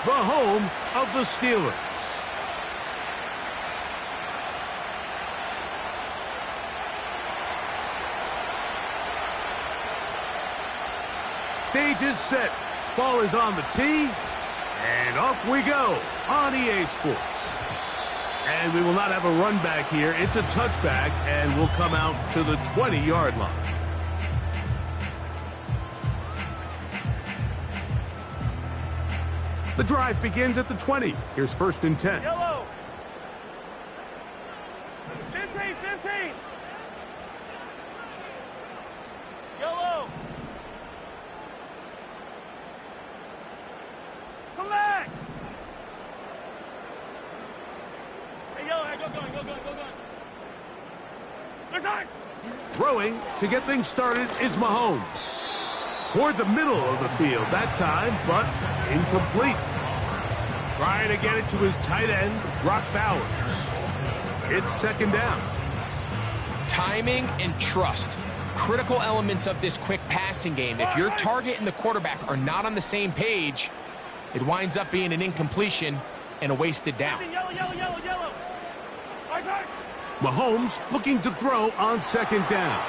the home of the Steelers. Stage is set. Ball is on the tee. And off we go on EA Sports. And we will not have a run back here. It's a touchback and will come out to the 20-yard line. The drive begins at the 20. Here's 1st and 10. Yellow. 15. Yellow. Come back. Hey, yellow, go. Listen. Throwing to get things started is Mahomes. Toward the middle of the field that time, but incomplete. Trying to get it to his tight end, Brock Bowers. It's 2nd down. Timing and trust. Critical elements of this quick passing game. If your target and the quarterback are not on the same page, it winds up being an incompletion and a wasted down. Yellow. Right side. Mahomes looking to throw on 2nd down.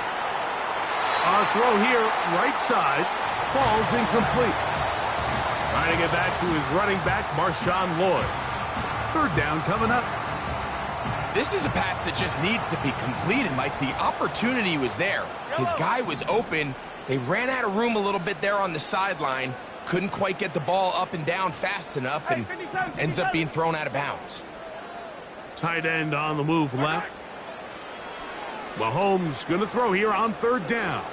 Our throw here, right side, falls incomplete. Trying to get back to his running back, Marshawn Lloyd. 3rd down coming up. This is a pass that just needs to be completed, Mike. The opportunity was there. His guy was open. They ran out of room a little bit there on the sideline. Couldn't quite get the ball up and down fast enough and ends up being thrown out of bounds. Tight end on the move left. Mahomes going to throw here on 3rd down.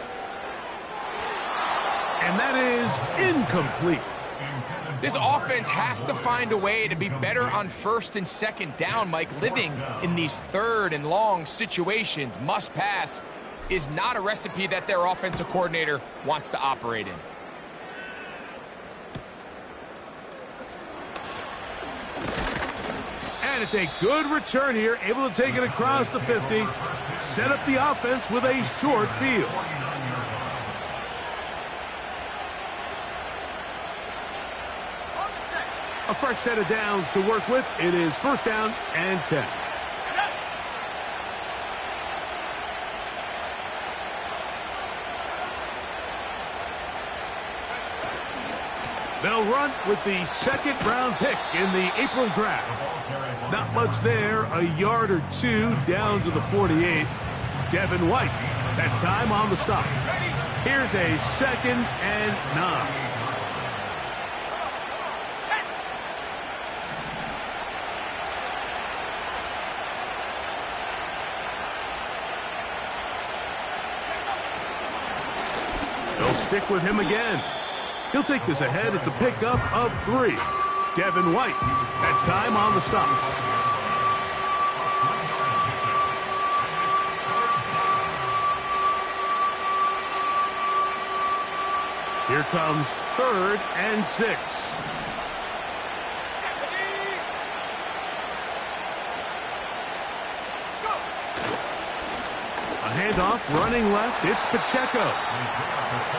And that is incomplete. This offense has to find a way to be better on 1st and 2nd down, Mike. Living in these 3rd and long situations, must pass, is not a recipe that their offensive coordinator wants to operate in. And it's a good return here, able to take it across the 50, set up the offense with a short field. A fresh set of downs to work with. It is 1st down and 10. They'll run with the 2nd round pick in the April draft. Not much there, a yard or 2 down to the 48. Devin White, that time on the stop. Here's a 2nd and 9. They'll stick with him again. He'll take this ahead. It's a pickup of 3. Devin White, that time on the stop. Here comes 3rd and 6. A handoff, running left. It's Pacheco.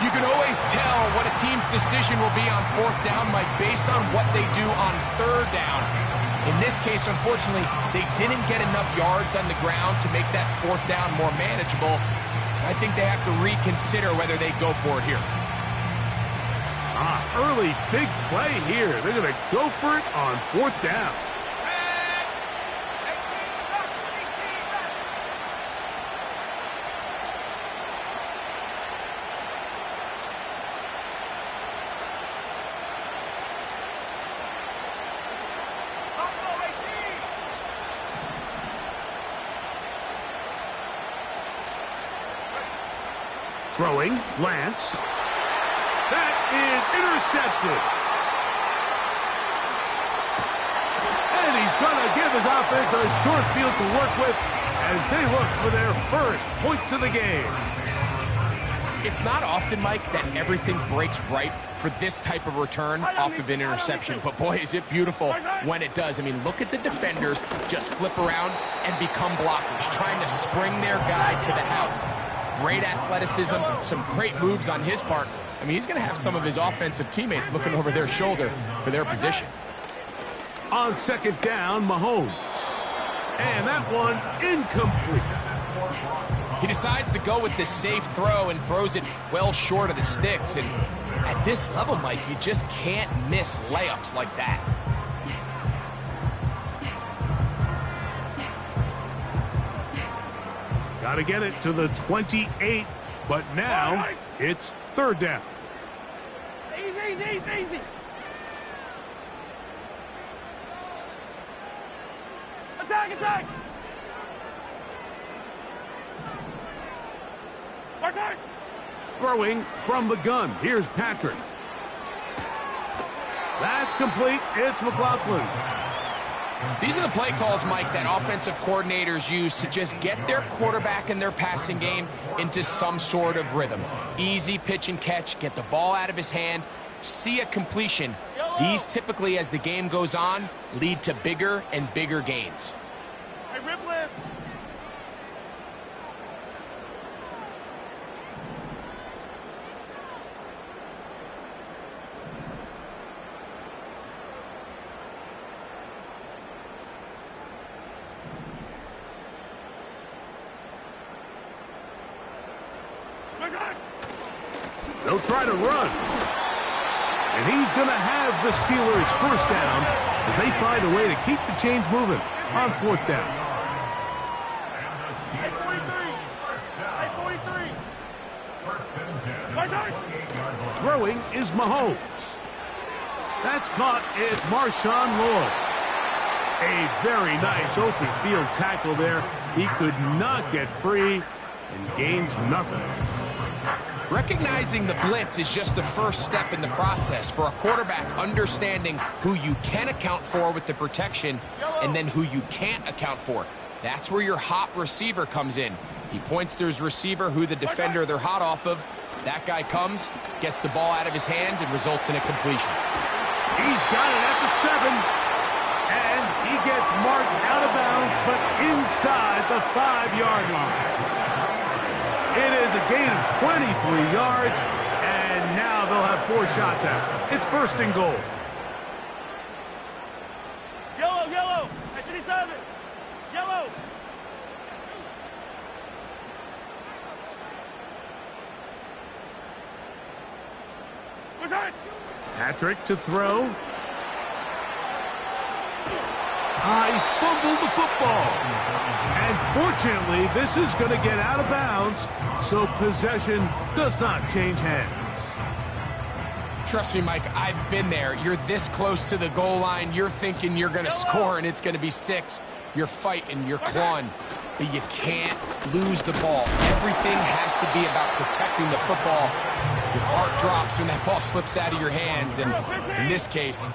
You can always tell what a team's decision will be on 4th down, Mike, based on what they do on 3rd down. In this case, unfortunately, they didn't get enough yards on the ground to make that 4th down more manageable. So I think they have to reconsider whether they go for it here. Early big play here. They're going to go for it on 4th down. Throwing, Lance. That is intercepted. And he's going to give his offense a short field to work with as they look for their first points of the game. It's not often, Mike, that everything breaks right for this type of return off of an interception. But boy, is it beautiful when it does. I mean, look at the defenders just flip around and become blockers, trying to spring their guy to the house. Great athleticism, some great moves on his part. I mean, he's going to have some of his offensive teammates looking over their shoulder for their position. On second down, Mahomes. And that one incomplete. He decides to go with the safe throw and throws it well short of the sticks. And at this level, Mike, you just can't miss layups like that. Got to get it to the 28, but now it's third down. Easy. Attack. Attack. Throwing from the gun. Here's Patrick. That's complete. It's McLaughlin. These are the play calls, Mike, that offensive coordinators use to just get their quarterback and their passing game into some sort of rhythm. Easy pitch and catch, get the ball out of his hand, see a completion. These typically, as the game goes on, lead to bigger and bigger gains. Hey, rip left. They'll try to run. And he's going to have the Steelers first down as they find a way to keep the chains moving on fourth down. 843. Throwing is Mahomes. That's caught. It's Marshawn Lloyd. A very nice open field tackle there. He could not get free and gains nothing. Recognizing the blitz is just the first step in the process for a quarterback understanding who you can account for with the protection and then who you can't account for. That's where your hot receiver comes in. He points to his receiver, who the defender they're hot off of. That guy comes, gets the ball out of his hands, and results in a completion. He's got it at the 7, and he gets marked out of bounds, but inside the 5-yard line. It is a gain of 23 yards, and now they'll have 4 shots out. It's first and goal. Yellow. At 57. Yellow. Patrick to throw. I fumbled the football. And fortunately, this is going to get out of bounds, so possession does not change hands. Trust me, Mike, I've been there. You're this close to the goal line. You're thinking you're going to score, and it's going to be 6. You're fighting, you're clawing, but you can't lose the ball. Everything has to be about protecting the football. Your heart drops when that ball slips out of your hands, and in this case,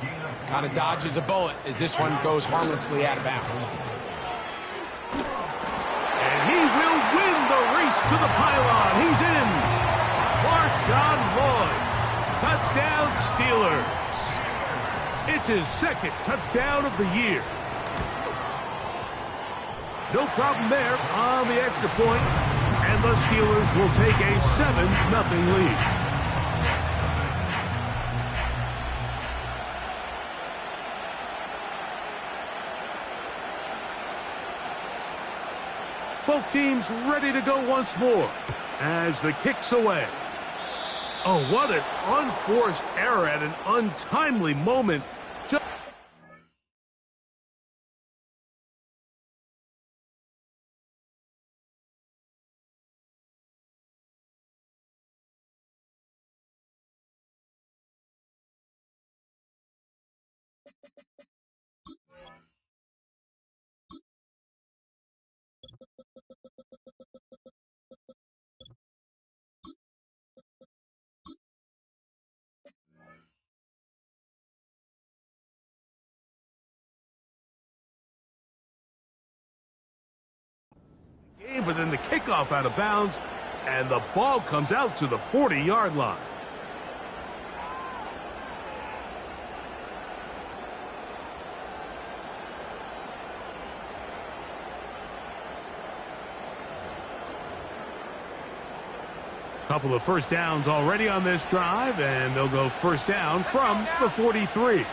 kind of dodges a bullet as this one goes harmlessly out of bounds. And he will win the race to the pylon. He's in. Marshawn Lloyd. Touchdown, Steelers. It's his second touchdown of the year. No problem there on the extra point, and the Steelers will take a 7-0 lead. Both teams ready to go once more as the kick's away. Oh, what an unforced error at an untimely moment. But then the kickoff out of bounds, and the ball comes out to the 40-yard line. Couple of first downs already on this drive, and they'll go first down from the 43.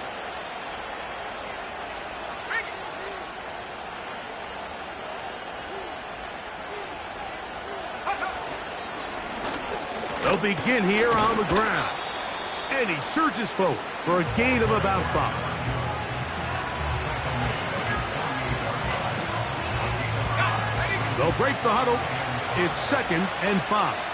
begin here on the ground. And he surges forward for a gain of about 5. They'll break the huddle. It's 2nd and 5.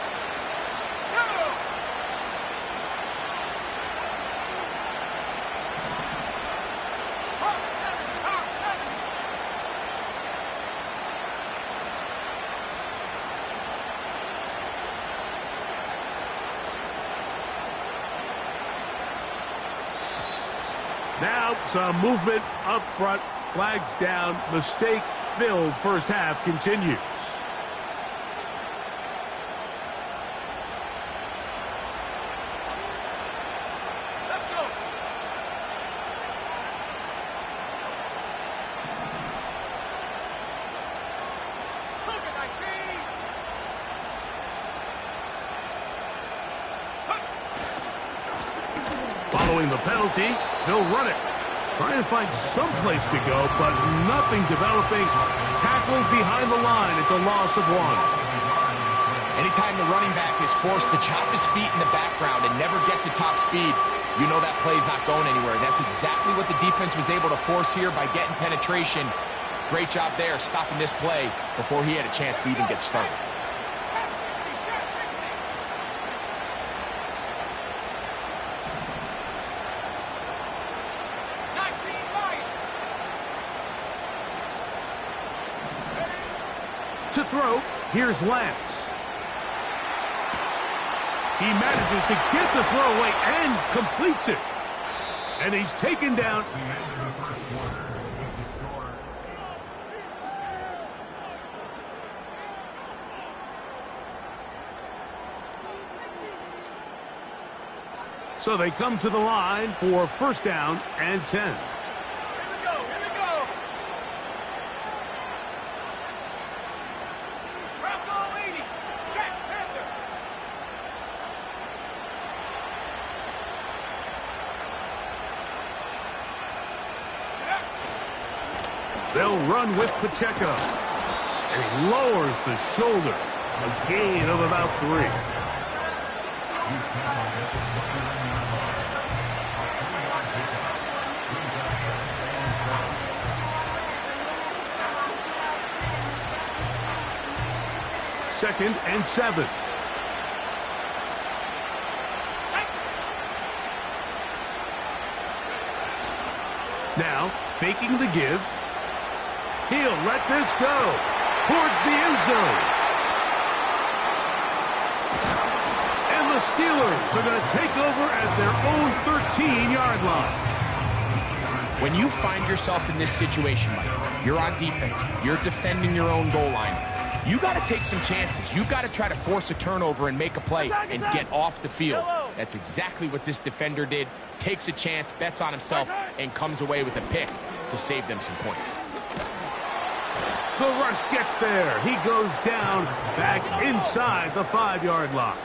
Now some movement up front. Flags down. Mistake-filled first half continues. Let's go. Cougar 19. Following the penalty, they'll run it. Trying to find some place to go, but nothing developing. Tackled behind the line. It's a loss of 1. Anytime the running back is forced to chop his feet in the background and never get to top speed, you know that play's not going anywhere. That's exactly what the defense was able to force here by getting penetration. Great job there, stopping this play before he had a chance to even get started. To throw, here's Lance. He manages to get the throw away and completes it. And he's taken down. So they come to the line for 1st down and 10. They'll run with Pacheco. And he lowers the shoulder. A gain of about 3. Second and 7. Now, faking the give. He'll let this go towards the end zone. And the Steelers are going to take over at their own 13-yard line. When you find yourself in this situation, Mike, you're on defense, you're defending your own goal line, you got to take some chances. You got to try to force a turnover and make a play and get off the field. That's exactly what this defender did. Takes a chance, bets on himself, and comes away with a pick to save them some points. The rush gets there. He goes down back inside the 5-yard line.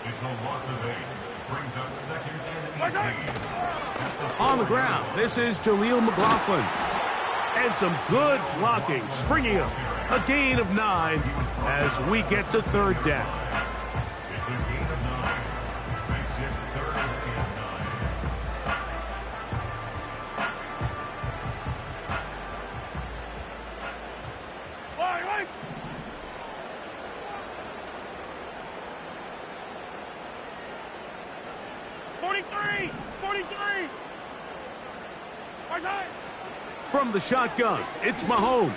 It's a loss of 8. Brings up 2nd and 18. On the ground, this is Jaleel McLaughlin. And some good blocking, springing up. A gain of 9 as we get to 3rd down. It's a gain of 9. Makes it 3rd and 9. Right. 43! 43! Right side! From the shotgun, it's Mahomes.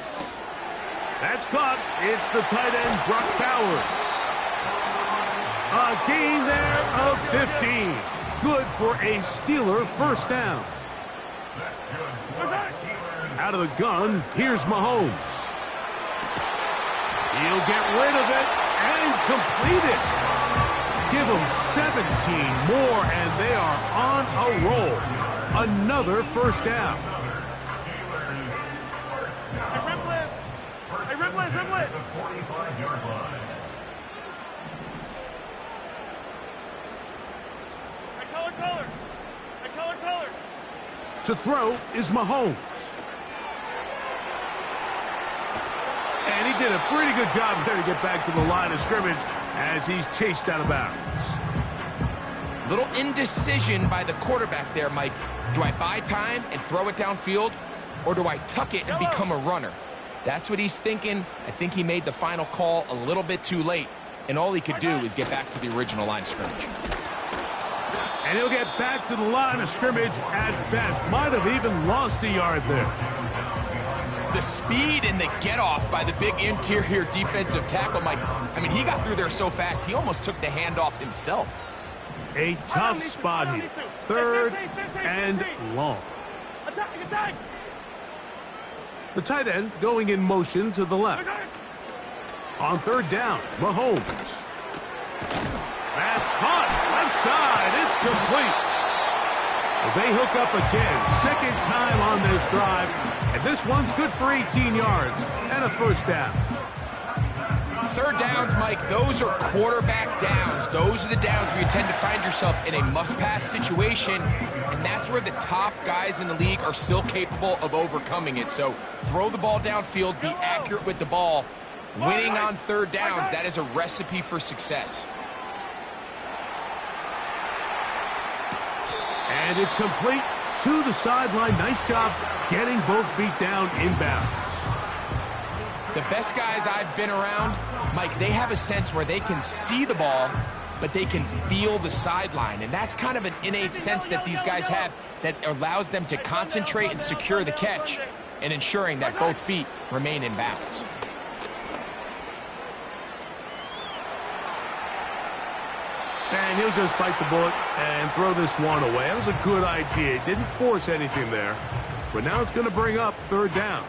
That's caught. It's the tight end, Brock Bowers. A gain there of 15. Good for a Steeler 1st down. Out of the gun, here's Mahomes. He'll get rid of it and complete it. Give them 17 more, and they are on a roll. Another 1st down. Hey, Riplet! The 45-yard line. Color. To throw is Mahomes. And he did a pretty good job there to get back to the line of scrimmage. as he's chased out of bounds. Little indecision by the quarterback there, Mike. Do I buy time and throw it downfield, or do I tuck it and become a runner? That's what he's thinking. I think he made the final call a little bit too late, and all he could do is get back to the original line of scrimmage. And he'll get back to the line of scrimmage at best. Might have even lost a yard there. The speed and the get-off by the big interior defensive tackle, Mike. I mean, he got through there so fast, he almost took the handoff himself. A tough spot here. Third and long. The tight end going in motion to the left. On third down, Mahomes. That's caught. Left side. It's complete. They hook up again. Second time on this drive. And this one's good for 18 yards and a first down. Third downs, Mike, those are quarterback downs. Those are the downs where you tend to find yourself in a must-pass situation, and that's where the top guys in the league are still capable of overcoming it. So throw the ball downfield, be accurate with the ball. Winning on third downs, that is a recipe for success. And it's complete to the sideline. Nice job getting both feet down inbounds. The best guys I've been around, Mike, they have a sense where they can see the ball, but they can feel the sideline. And that's kind of an innate sense that these guys have that allows them to concentrate and secure the catch and ensuring that both feet remain in bounds. And he'll just bite the bullet and throw this one away. That was a good idea. Didn't force anything there. But now it's going to bring up third down.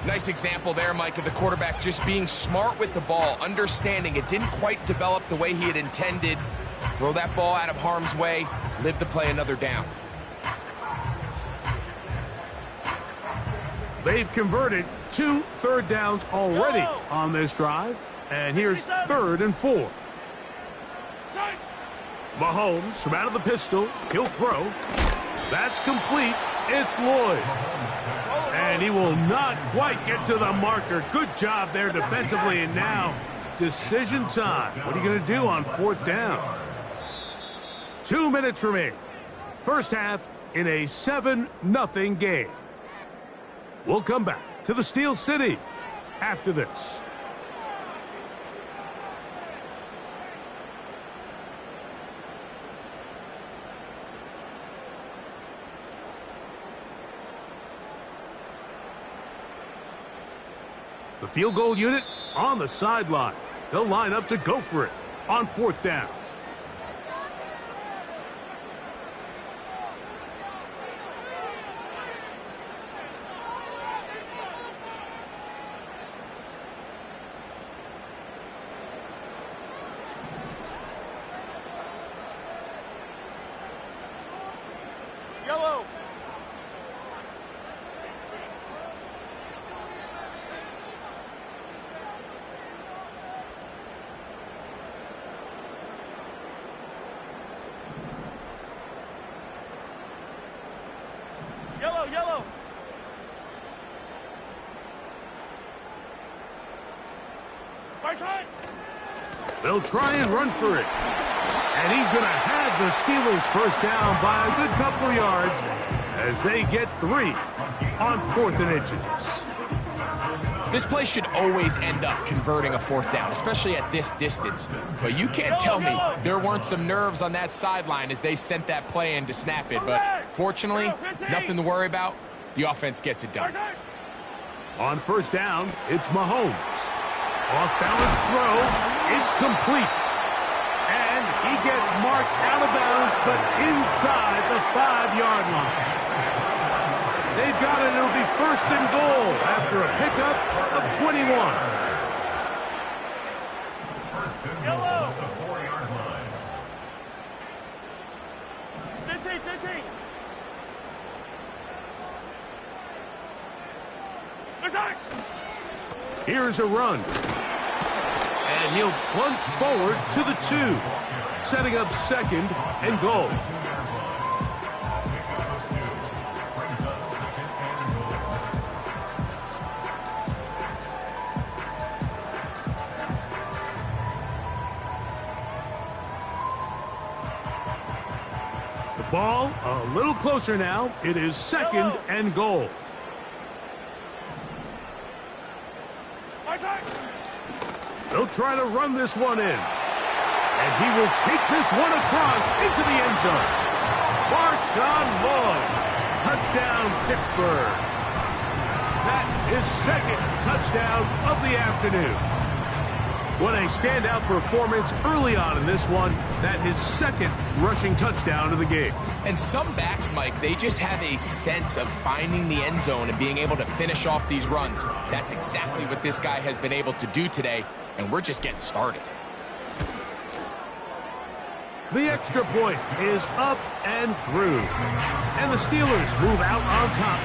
Nice example there, Mike, of the quarterback just being smart with the ball, understanding it didn't quite develop the way he had intended. Throw that ball out of harm's way, live to play another down. They've converted 2 third downs already on this drive. And here's 3rd and 4. Mahomes from out of the pistol. He'll throw. That's complete. It's Lloyd. And he will not quite get to the marker. Good job there defensively. And now, decision time. What are you going to do on 4th down? 2 minutes remain. First half in a 7-0 game. We'll come back to the Steel City after this. The field goal unit on the sideline. They'll line up to go for it on 4th down. Yellow. Yellow. Right side. They'll try and run for it. And he's going to have the Steelers first down by a good couple of yards as they get 3 on 4th and inches. This play should always end up converting a 4th down, especially at this distance. But you can't tell me there weren't some nerves on that sideline as they sent that play in to snap it. But fortunately, nothing to worry about. The offense gets it done. On 1st down, it's Mahomes. Off-balance throw. It's complete. And he gets marked out of bounds, but inside the 5-yard line. They've got it. It'll be 1st and goal after a pickup of 21. 1st and goal at the 4-yard line. 15. Here's a run. And he'll plunge forward to the 2, setting up 2nd and goal. Ball a little closer now. It is 2nd and goal. They'll try to run this one in. And he will take this one across into the end zone. Marshawn Lloyd. Touchdown, Pittsburgh. That is 2nd touchdown of the afternoon. What a standout performance early on in this one. That his 2nd rushing touchdown of the game. And some backs, Mike, they just have a sense of finding the end zone and being able to finish off these runs. That's exactly what this guy has been able to do today, and we're just getting started. The extra point is up and through. And the Steelers move out on top,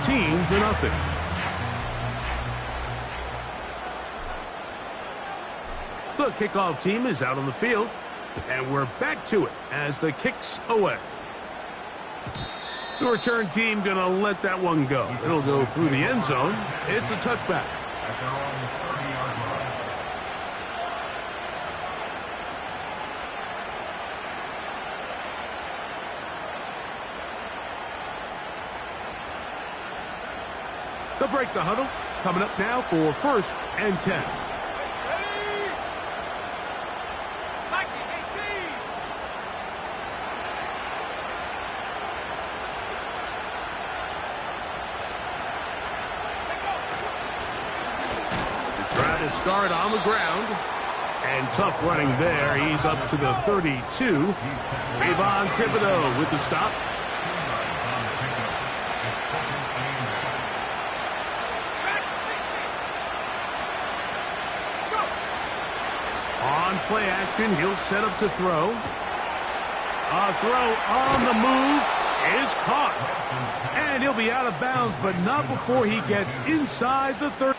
14-0. The kickoff team is out on the field, and we're back to it as the kick's away. The return team going to let that one go. It'll go through the end zone. It's a touchback. At their own 30-yard line. They'll break the huddle. Coming up now for 1st and 10. Start on the ground, and tough running there. He's up to the 32. Kayvon Thibodeau with the stop. On play action, he'll set up to throw. A throw on the move is caught, and he'll be out of bounds, but not before he gets inside the 30.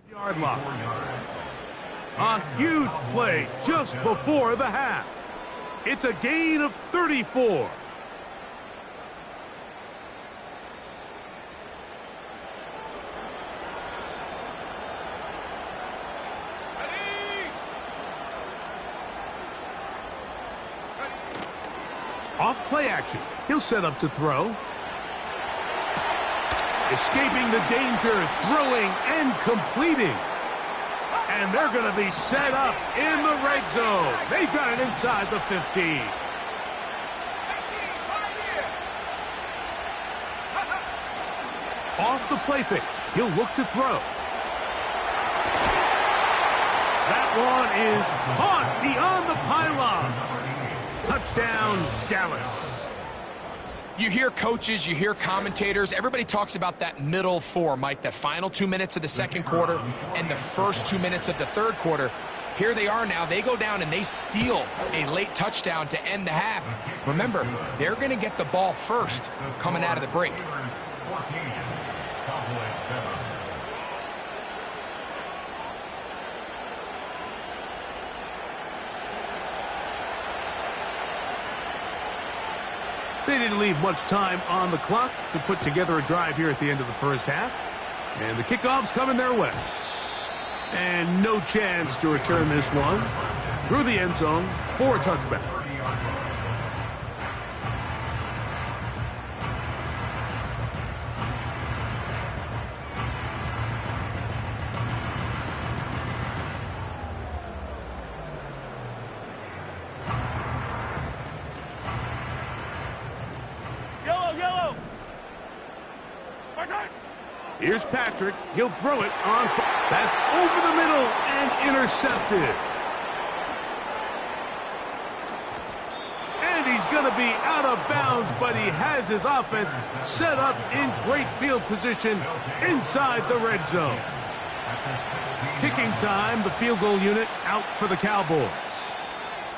Yard line. A huge play just before the half. It's a gain of 34. Off play action. He'll set up to throw. Escaping the danger, throwing and completing. And they're going to be set up in the red zone. They've got it inside the 15. Off the play fake. He'll look to throw. That one is caught beyond the pylon. Touchdown, Dallas. You hear coaches, you hear commentators, everybody talks about that middle four, Mike, the final 2 minutes of the second quarter and the first 2 minutes of the third quarter. Here they are now. They go down and they steal a late touchdown to end the half. Remember, they're going to get the ball first coming out of the break. 14, Cowboys 7. They didn't leave much time on the clock to put together a drive here at the end of the first half. And the kickoff's coming their way. And no chance to return this one through the end zone for a touchback. Here's Patrick. He'll throw it on. That's over the middle and intercepted. And he's going to be out of bounds, but he has his offense set up in great field position inside the red zone. Kicking time, the field goal unit out for the Cowboys.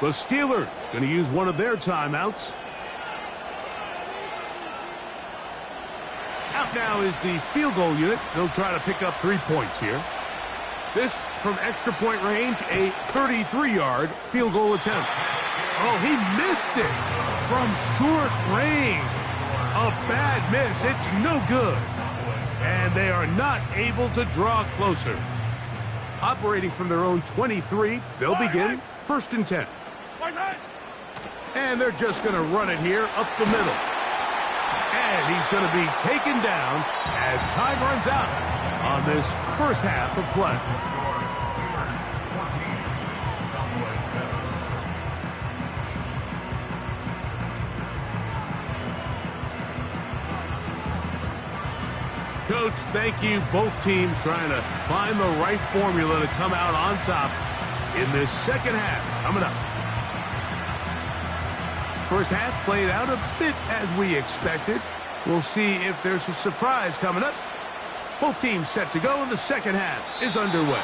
The Steelers going to use one of their timeouts. Out now is the field goal unit. They'll try to pick up 3 points here. This from extra point range, a 33-yard field goal attempt. Oh, he missed it from short range. A bad miss. It's no good. And they are not able to draw closer. Operating from their own 23, they'll begin 1st and 10. And they're just going to run it here up the middle. And he's going to be taken down as time runs out on this first half of play. Coach, thank you. Both teams trying to find the right formula to come out on top in this second half. Coming up. First half played out a bit as we expected. We'll see if there's a surprise coming up. Both teams set to go, and the second half is underway.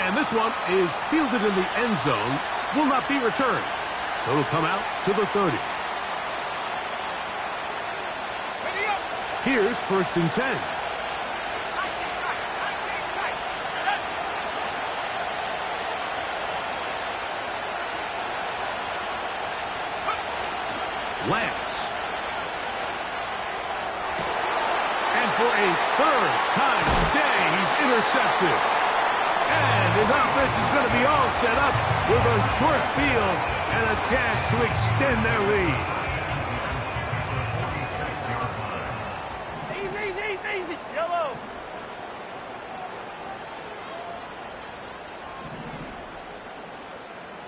And this one is fielded in the end zone. Will not be returned. So it'll come out to the 30. Here's 1st and 10. Lance. And for a third time today, he's intercepted. And his offense is going to be all set up with a short field and a chance to extend their lead. Easy. Yellow.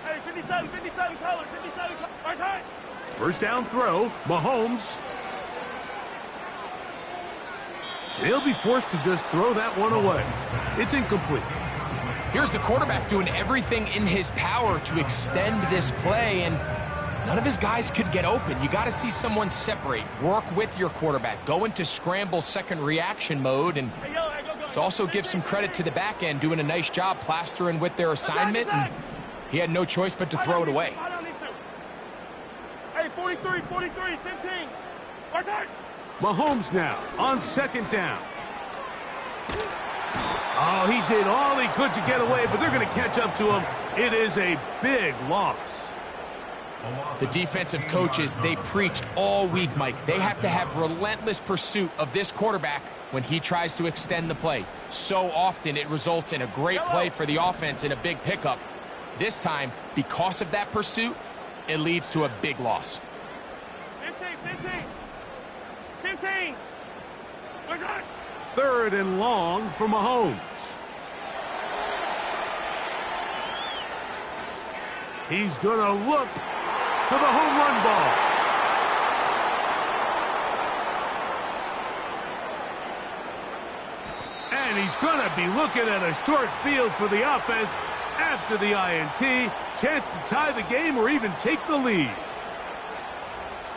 Hey, 57, color, 57, right side. First down throw, Mahomes. He'll be forced to just throw that one away. It's incomplete. Here's the quarterback doing everything in his power to extend this play, and none of his guys could get open. You got to see someone separate, work with your quarterback, go into scramble second reaction mode, and let's also give some credit to the back end doing a nice job plastering with their assignment, and he had no choice but to throw it away. Hey, 43, 15. Right side. Mahomes now on second down. Oh, he did all he could to get away, but they're going to catch up to him. It is a big loss. The defensive coaches, they preached all week, Mike. They have to have relentless pursuit of this quarterback when he tries to extend the play. So often it results in a great play for the offense and a big pickup. This time, because of that pursuit, it leads to a big loss. 15. Third and long for Mahomes. He's going to look for the home run ball. And he's going to be looking at a short field for the offense after the INT. Chance to tie the game or even take the lead.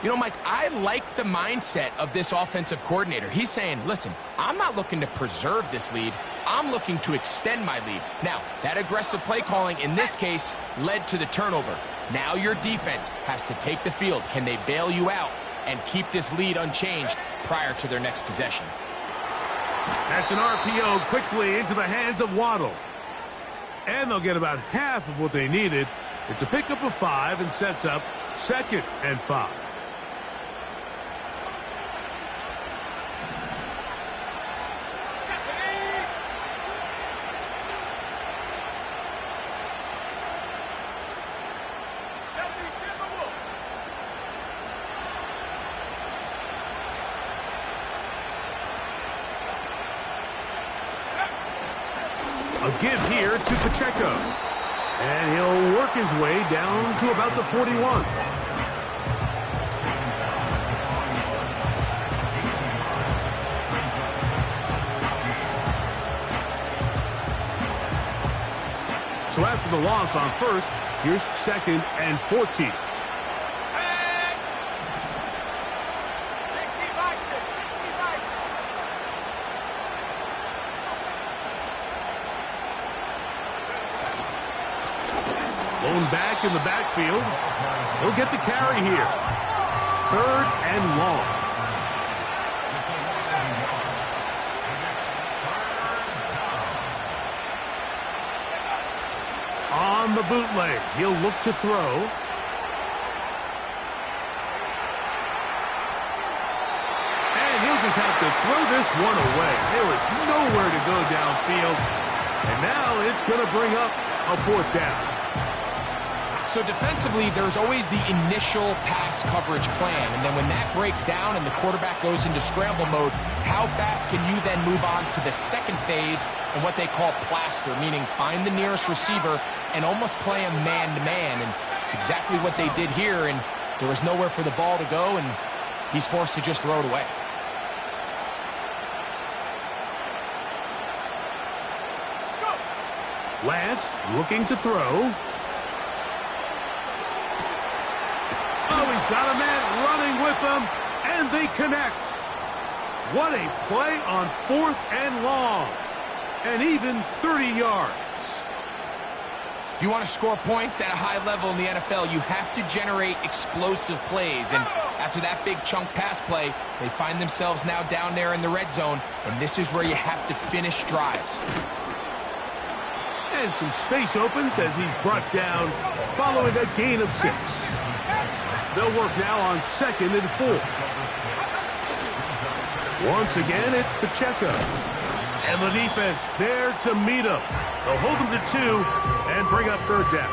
You know, Mike, I like the mindset of this offensive coordinator. He's saying, listen, I'm not looking to preserve this lead. I'm looking to extend my lead. Now, that aggressive play calling in this case led to the turnover. Now your defense has to take the field. Can they bail you out and keep this lead unchanged prior to their next possession? That's an RPO quickly into the hands of Waddle. And they'll get about half of what they needed. It's a pickup of 5 and sets up 2nd and 5. A give here to Pacheco. And he'll work his way down to about the 41. So after the loss on first, here's 2nd and 14. Back in the backfield. He'll get the carry here. 3rd and long. on the bootleg. He'll look to throw. And he'll just have to throw this one away. There is nowhere to go downfield. And now it's going to bring up a fourth down. So defensively, there's always the initial pass coverage plan. And then when that breaks down and the quarterback goes into scramble mode, how fast can you then move on to the second phase and what they call plaster, meaning find the nearest receiver and almost play him man-to-man. And it's exactly what they did here, and there was nowhere for the ball to go, and he's forced to just throw it away. Lance looking to throw. Oh, he's got a man running with them, and they connect. What a play on 4th and long, and even 30 yards. If you want to score points at a high level in the NFL, you have to generate explosive plays. And after that big chunk pass play, they find themselves now down there in the red zone, and this is where you have to finish drives. And some space opens as he's brought down following a gain of 6. They'll work now on 2nd and 4. Once again, it's Pacheco. And the defense there to meet him. They'll hold him to 2 and bring up 3rd down.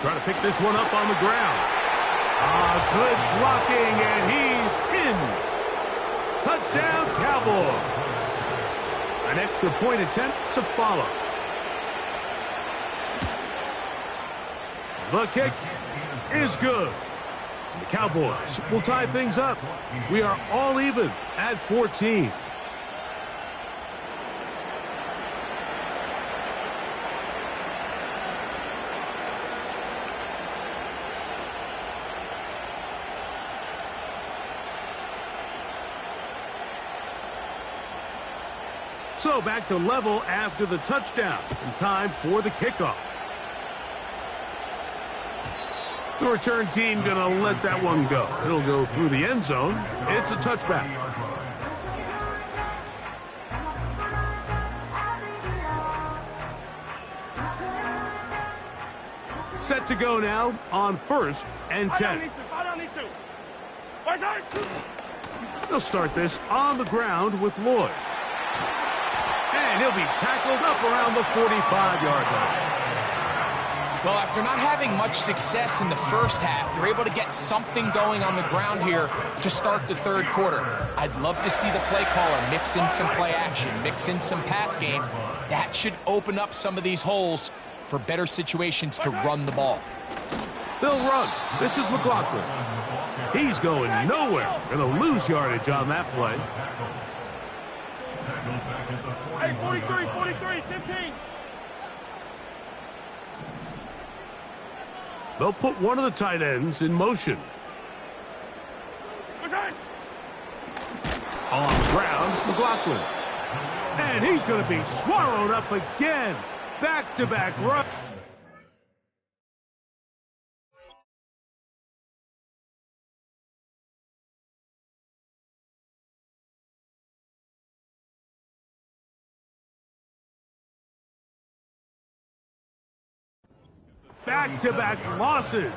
Trying to pick this one up on the ground. Good blocking, and he's in. Touchdown, Cowboys. An extra point attempt to follow. The kick is good. And the Cowboys will tie things up. We are all even at 14. So back to level after the touchdown, and time for the kickoff. The return team going to let that one go. It'll go through the end zone. It's a touchback. Set to go now on 1st and 10. They'll start this on the ground with Lloyd. And he'll be tackled up around the 45-yard line. Well, after not having much success in the first half, they're able to get something going on the ground here to start the 3rd quarter. I'd love to see the play caller mix in some play action, mix in some pass game. That should open up some of these holes for better situations to run the ball. They'll run. This is McLaughlin. He's going nowhere. Going to lose yardage on that play. Hey, 43, 15. They'll put one of the tight ends in motion. On the ground, McLaughlin. And he's going to be swallowed up again. Back-to-back run. Back-to-back losses.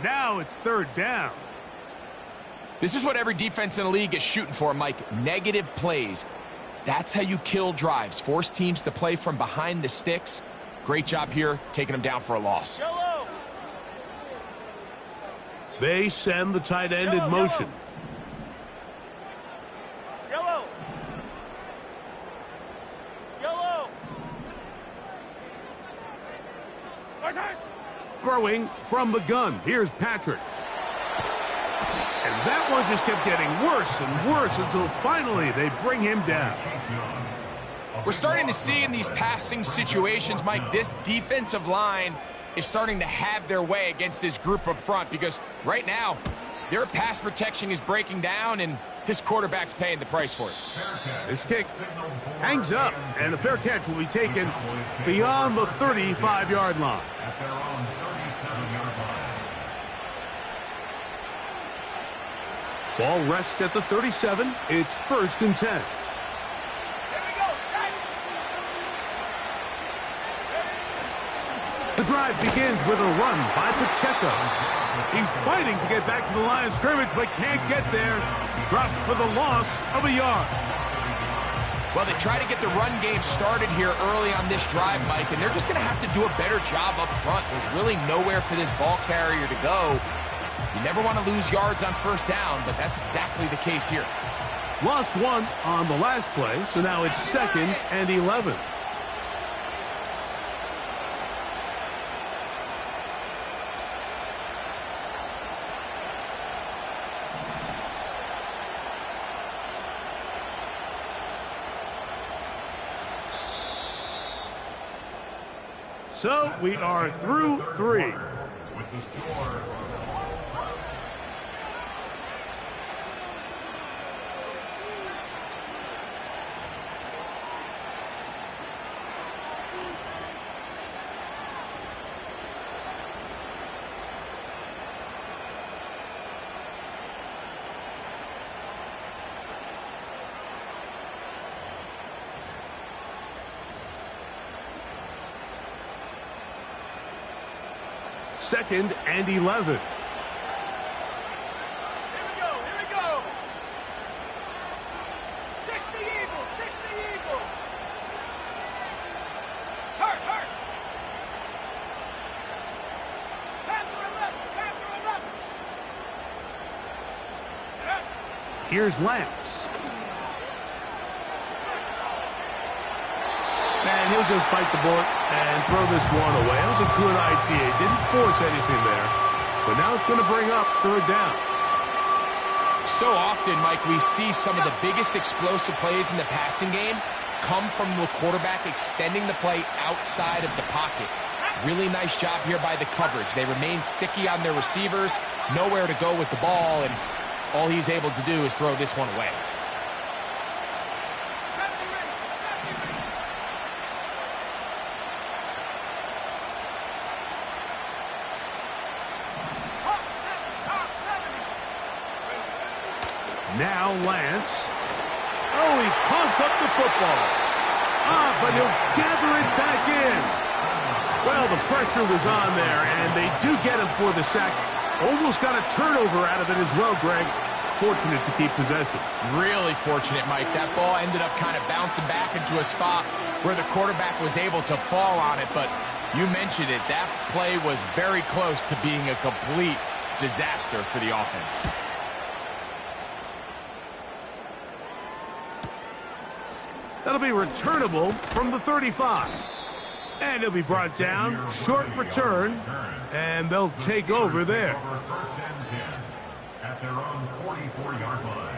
Now it's 3rd down. This is what every defense in the league is shooting for, Mike. Negative plays. That's how you kill drives. Force teams to play from behind the sticks. Great job here, taking them down for a loss. Yellow. They send the tight end in motion. Yellow. Yellow. Throwing from the gun. Here's Patrick. And that one just kept getting worse and worse until finally they bring him down. We're starting to see in these passing situations, Mike, this defensive line is starting to have their way against this group up front because right now, their pass protection is breaking down and his quarterback's paying the price for it. This kick hangs up, and a fair catch will be taken beyond the 35-yard line. At their own 37-yard line. Ball rests at the 37. It's 1st and 10. The drive begins with a run by Pacheco. He's fighting to get back to the line of scrimmage, but can't get there. Dropped for the loss of a yard. Well, they try to get the run game started here early on this drive, Mike, and they're just going to have to do a better job up front. There's really nowhere for this ball carrier to go. You never want to lose yards on 1st down, but that's exactly the case here. Lost one on the last play, so now it's 2nd and 11. So we are through 3. With the score. Second and 11. Here we go. 60 Eagles, 60 Eagles. Hurt. Panther 11. Here's Lance. And he'll just bite the bullet and throw this one away. That was a good idea. He didn't force anything there. But now it's going to bring up 3rd down. So often, Mike, we see some of the biggest explosive plays in the passing game come from the quarterback extending the play outside of the pocket. Really nice job here by the coverage. They remain sticky on their receivers, nowhere to go with the ball, and all he's able to do is throw this one away. Now Lance. Oh, he pumps up the football. But he'll gather it back in. Well, the pressure was on there, and they do get him for the sack. Almost got a turnover out of it as well, Greg. Fortunate to keep possession. Really fortunate, Mike. That ball ended up kind of bouncing back into a spot where the quarterback was able to fall on it, but you mentioned it. That play was very close to being a complete disaster for the offense. That'll be returnable from the 35. And it'll be brought down, short return, and they'll take over there. Over 1st and 10 at their own 44-yard line.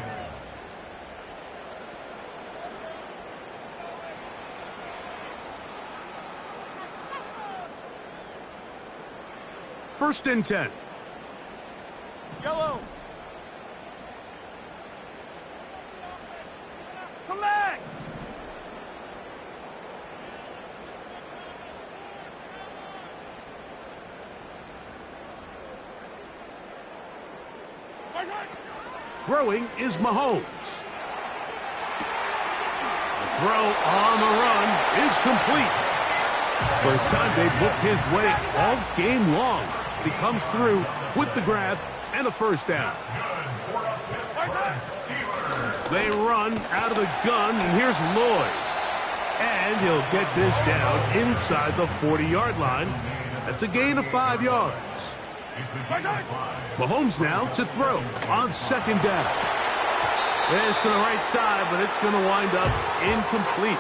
First and 10. Yellow. Come back. Throwing is Mahomes. The throw on the run is complete. First time they've looked his way all game long. He comes through with the grab and a 1st down. They run out of the gun, and here's Lloyd. And he'll get this down inside the 40-yard line. That's a gain of 5 yards. Mahomes now to throw on 2nd down. This to the right side, but it's going to wind up incomplete.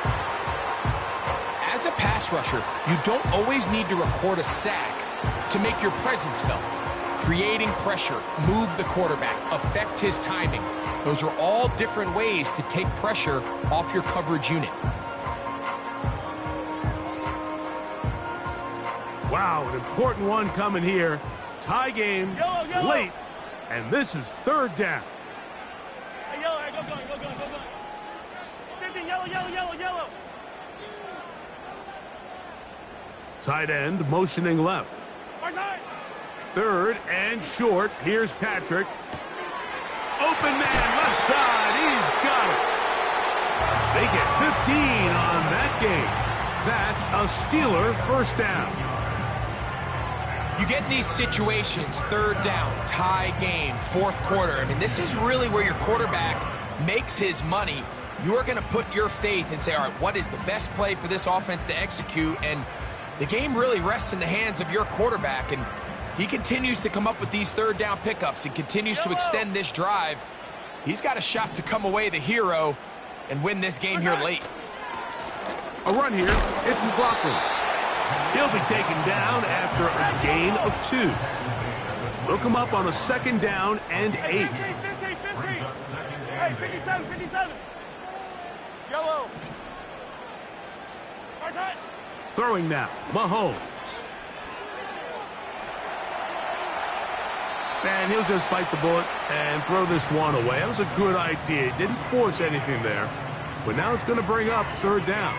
As a pass rusher, you don't always need to record a sack to make your presence felt. Creating pressure, move the quarterback, affect his timing. Those are all different ways to take pressure off your coverage unit. Wow, an important one coming here. Tie game, Yellow. late, and this is third down. Hey, yellow, hey, go. 50, yellow. Tight end motioning left. Right side. Third and short. Here's Patrick. Open man, left side. He's got it. They get 15 on that game. That's a Steeler first down. You get in these situations, third down, tie game, fourth quarter. I mean, this is really where your quarterback makes his money. You are going to put your faith and say, all right, what is the best play for this offense to execute? And the game really rests in the hands of your quarterback. And he continues to come up with these third down pickups and continues to extend this drive. He's got a shot to come away the hero and win this game here late. A run here. It's McLaughlin. He'll be taken down after a gain of 2. Look him up on a second down and 8. 15. Hey, 57. Yellow. Right side. Throwing now, Mahomes. And he'll just bite the bullet and throw this one away. That was a good idea. He didn't force anything there. But now it's going to bring up third down.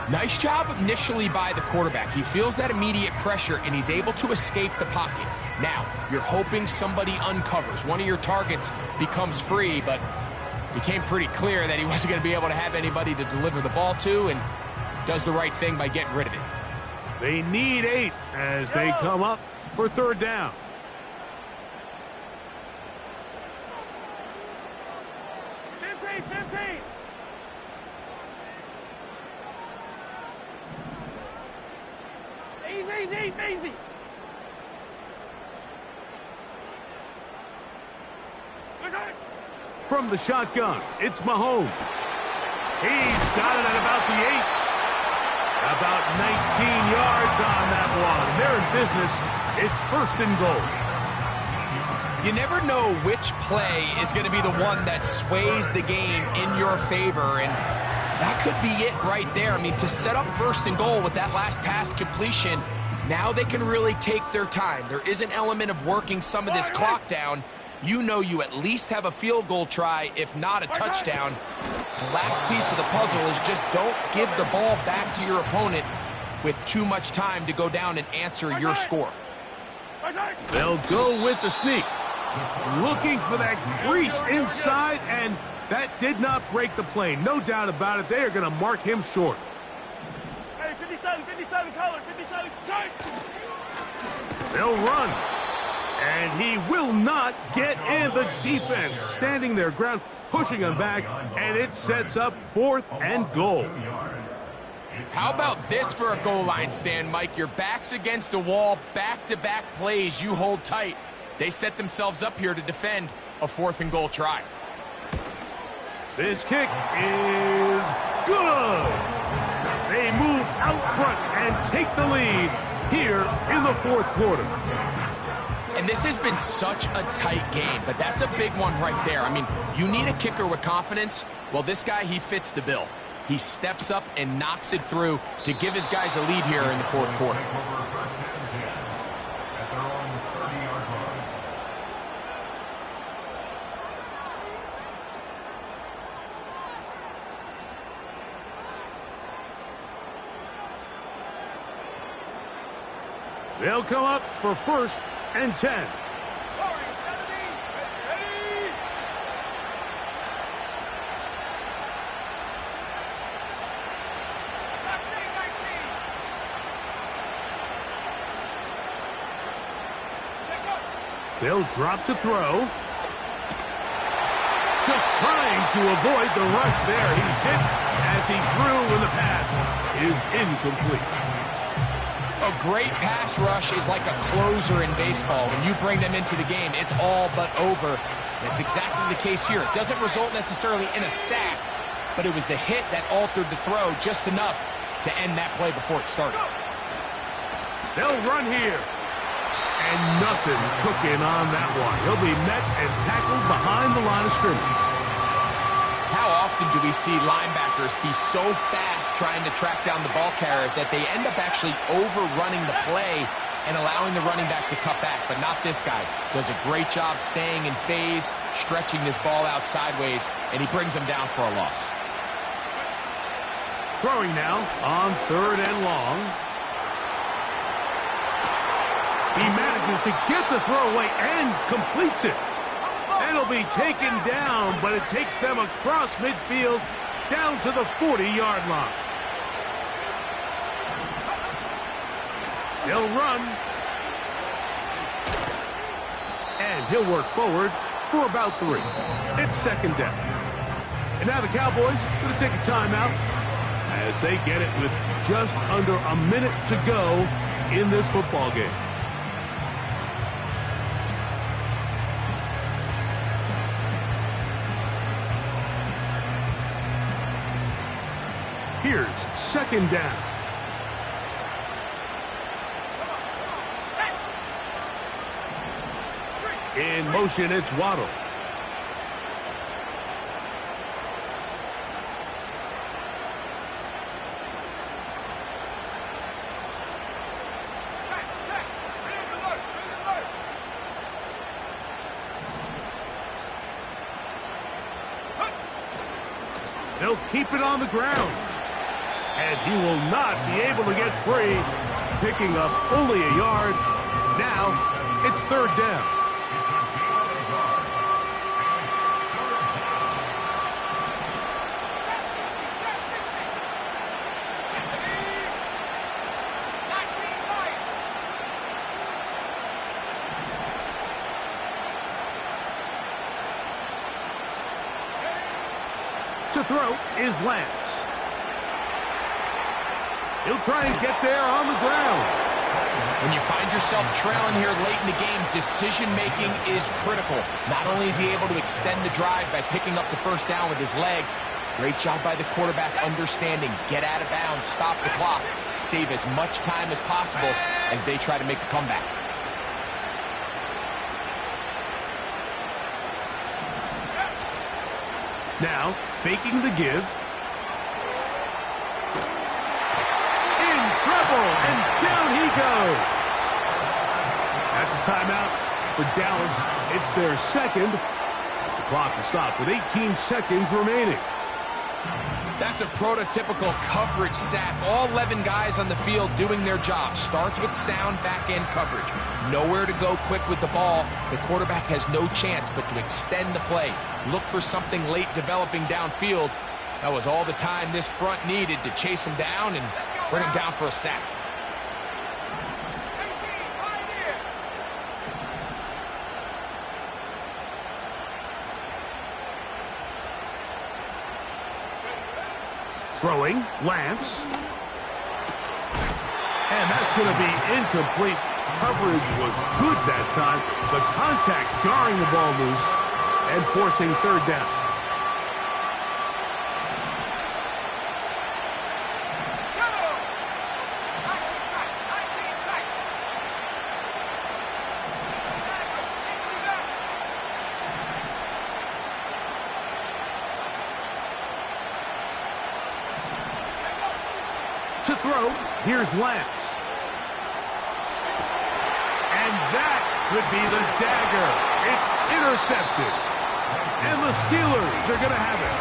Nice job initially by the quarterback. He feels that immediate pressure, and he's able to escape the pocket. Now, you're hoping somebody uncovers. One of your targets becomes free, but it became pretty clear that he wasn't going to be able to have anybody to deliver the ball to, and does the right thing by getting rid of it. They need 8 as they come up for third down. Easy. From the shotgun, it's Mahomes. He's got it at about the 8. About 19 yards on that one. They're in business. It's first and goal. You never know which play is going to be the one that sways the game in your favor, and that could be it right there. I mean, to set up first and goal with that last pass completion, now they can really take their time. There is an element of working some of this clock down. You know you at least have a field goal try, if not a touchdown. The last piece of the puzzle is just don't give the ball back to your opponent with too much time to go down and answer your score. They'll go with the sneak. Looking for that crease inside, and that did not break the play. No doubt about it. They are going to mark him short. Hey, 57, color, 57, shot! They'll run. And he will not get in. The defense standing their ground, pushing him back, and it sets up fourth and goal. How about this for a goal line stand, Mike? Your back's against a wall, back-to-back plays, you hold tight. They set themselves up here to defend a fourth and goal try. This kick is good. They move out front and take the lead here in the fourth quarter. And this has been such a tight game, but that's a big one right there. I mean, you need a kicker with confidence. Well, this guy, he fits the bill. He steps up and knocks it through to give his guys a lead here in the fourth quarter. They'll come up for first and 10. Ready? They'll drop to throw. Just trying to avoid the rush there. He's hit as he threw when the pass is incomplete. A great pass rush is like a closer in baseball. When you bring them into the game, it's all but over. That's exactly the case here. It doesn't result necessarily in a sack, but it was the hit that altered the throw just enough to end that play before it started. They'll run here. And nothing cooking on that one. He'll be met and tackled behind the line of scrimmage. How often do we see linebackers be so fast trying to track down the ball carrier that they end up actually overrunning the play and allowing the running back to cut back? But not this guy. Does a great job staying in phase, stretching this ball out sideways, and he brings him down for a loss. Throwing now on 3rd and long. He manages to get the throw away and completes it. And it'll be taken down, but it takes them across midfield down to the 40-yard line. He'll run. And he'll work forward for about 3. It's 2nd down. And now the Cowboys going to take a timeout as they get it with just under a minute to go in this football game. Here's 2nd down. In motion, it's Waddle. They'll keep it on the ground. And he will not be able to get free, picking up only a yard. Now, it's 3rd down. To throw is Lance. He'll try and get there on the ground. When you find yourself trailing here late in the game, decision-making is critical. Not only is he able to extend the drive by picking up the 1st down with his legs, great job by the quarterback understanding, get out of bounds, stop the clock, save as much time as possible as they try to make a comeback. Now, faking the give. In trouble, and down he goes. That's a timeout for Dallas. It's their 2nd. As the clock will stop with 18 seconds remaining. That's a prototypical coverage sack. All 11 guys on the field doing their job. Starts with sound back-end coverage. Nowhere to go quick with the ball. The quarterback has no chance but to extend the play. Look for something late developing downfield. That was all the time this front needed to chase him down and bring him down for a sack. Throwing, Lance. And that's going to be incomplete. Coverage was good that time. The contact jarring the ball loose and forcing 3rd down. To throw, here's Lance. And that could be the dagger. It's intercepted. And the Steelers are going to have it.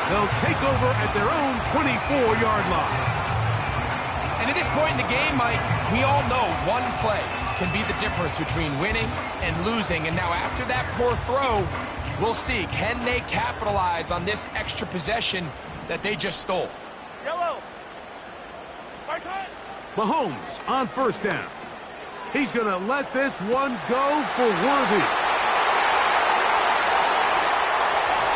They'll take over at their own 24-yard line. And at this point in the game, Mike, we all know one play can be the difference between winning and losing. And now after that poor throw, we'll see. Can they capitalize on this extra possession that they just stole? Yellow. Mahomes on 1st down. He's going to let this one go for Worthy.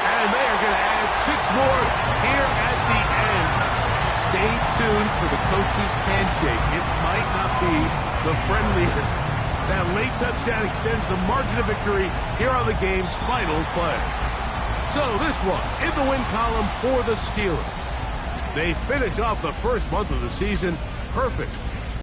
And they are going to add 6 more here at the end. Stay tuned for the coach's handshake. It might not be the friendliest. That late touchdown extends the margin of victory here on the game's final play. So this one in the win column for the Steelers. They finish off the first month of the season perfect.